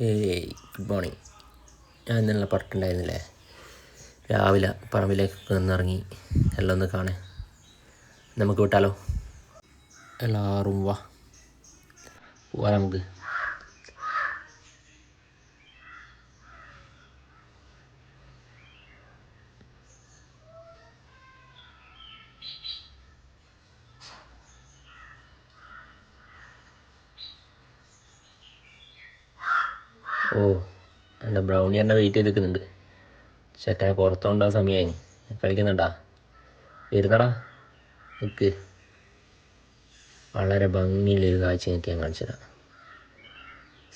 ഏയ് good morning. ഞാൻ ഇന്നലെ പറഞ്ഞിട്ടുണ്ടായിരുന്നില്ലേ, രാവിലെ പറമ്പിലേക്ക് നിന്നിറങ്ങി എല്ലാം ഒന്ന് കാണേ. നമുക്ക് വിട്ടാലോ? എല്ലാവരും വാ, പോവാ നമുക്ക്. ഓ, എൻ്റെ ബ്രൗണി എന്നെ വെയിറ്റ് ചെയ്ത് നിൽക്കുന്നുണ്ട്. ചെക്കനെ പുറത്തോണ്ടാ സമയമായി. കളിക്കുന്നുണ്ടാ? വരുന്നടാ, നിൽക്ക്. വളരെ ഭംഗിയുള്ളൊരു കാഴ്ച എനിക്ക് ഞാൻ കാണിച്ചു തരാം.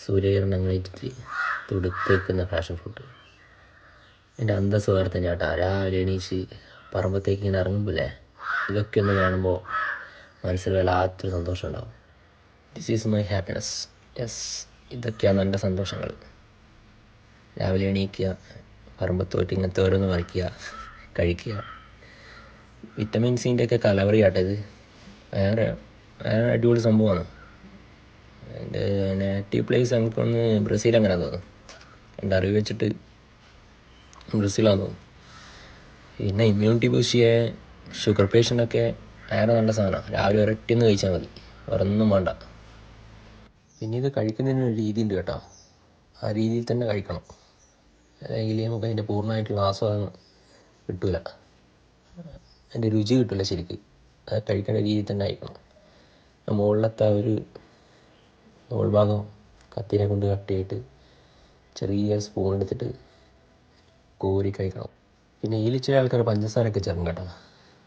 സൂര്യകിരണങ്ങളേറ്റിട്ട് തുടുത്ത് വെക്കുന്ന പാഷൻ ഫ്രൂട്ട്. എൻ്റെ അന്തസ്സ് വേറെ തന്നെ കേട്ടാ. രാവിലെ എണീച്ച് പറമ്പത്തേക്ക് ഇങ്ങനെ ഇറങ്ങുമ്പോഴേ ഇതൊക്കെ ഒന്ന് കാണുമ്പോൾ മനസ്സിൽ വല്ലാത്തൊരു സന്തോഷം ഉണ്ടാവും. This is my happiness. Yes, ഇതൊക്കെയാണ് എൻ്റെ സന്തോഷങ്ങൾ. രാവിലെ എണീക്കുക, പറമ്പത്ത് പോയിട്ട് ഇങ്ങനത്തെ ഓരോന്ന് പറിക്കുക, കഴിക്കുക. വിറ്റമിൻ സിൻ്റെ ഒക്കെ കലവറി ആട്ടെ ഇത്. ഭയങ്കര അടിപൊളി സംഭവമാണ്. എൻ്റെ നേറ്റീവ് പ്ലേസ് എനിക്കൊന്ന് ബ്രസീൽ അങ്ങനെ തോന്നുന്നു. എൻ്റെ അറിവ് വെച്ചിട്ട് ബ്രസീലാന്ന് തോന്നുന്നു. പിന്നെ ഇമ്മ്യൂണിറ്റി ബൂസ്റ്റ് ചെയ്യാൻ ഷുഗർ പേഷ്യൻ്റൊക്കെ ഭയങ്കര നല്ല സാധനമാണ്. രാവിലെ ഒരൊറ്റയൊന്ന് കഴിച്ചാൽ മതി, വേറൊന്നും വേണ്ട. പിന്നെ ഇത് കഴിക്കുന്നതിനൊരു രീതിയുണ്ട് കേട്ടോ. ആ രീതിയിൽ തന്നെ കഴിക്കണം, അല്ലെങ്കിൽ നമുക്ക് അതിൻ്റെ പൂർണ്ണമായിട്ടുള്ള ആസ്വാദനം കിട്ടില്ല, അതിൻ്റെ രുചി കിട്ടില്ല ശരിക്ക്. അത് കഴിക്കേണ്ട രീതിയിൽ തന്നെ കഴിക്കണം. മുകളിലത്തെ ഒരു മുകൾ ഭാഗം കത്തിനെ കൊണ്ട് കട്ട് ചെയ്തിട്ട് ചെറിയ സ്പൂൺ എടുത്തിട്ട് കോരി കഴിക്കണം. പിന്നെ ഇതിൽ ചില ആൾക്കാർ പഞ്ചസാരയൊക്കെ ചേർക്കും കേട്ടോ.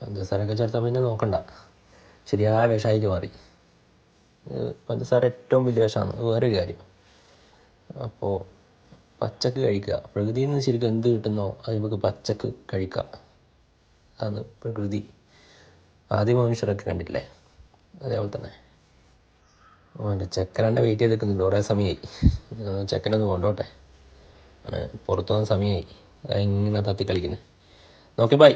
പഞ്ചസാരയൊക്കെ ചേർത്താൽ പിന്നെ നോക്കണ്ട, ശരിയായ വിഷമായിട്ട് മാറി. പഞ്ചസാര ഏറ്റവും വലിയ വിഷമാണ്, വേറൊരു കാര്യം. അപ്പോൾ പച്ചക്ക് കഴിക്കുക. പ്രകൃതിയിൽ നിന്ന് ശരിക്കും എന്ത് കിട്ടുന്നോ അത് നമുക്ക് പച്ചക്ക് കഴിക്കാം. അതാണ് പ്രകൃതി. ആദ്യ മനുഷ്യരൊക്കെ കണ്ടിട്ടില്ലേ, അതേപോലെ തന്നെ. എൻ്റെ ചെക്കനെന്നെ വെയിറ്റ് ചെയ്ത് നിൽക്കുന്നുണ്ട് കുറേ സമയമായി. ചെക്കനൊന്ന് കൊണ്ടോട്ടെ, പുറത്തു പോകുന്ന സമയമായി. ഇങ്ങനെ തത്തി കളിക്കുന്നത്. Okay, by.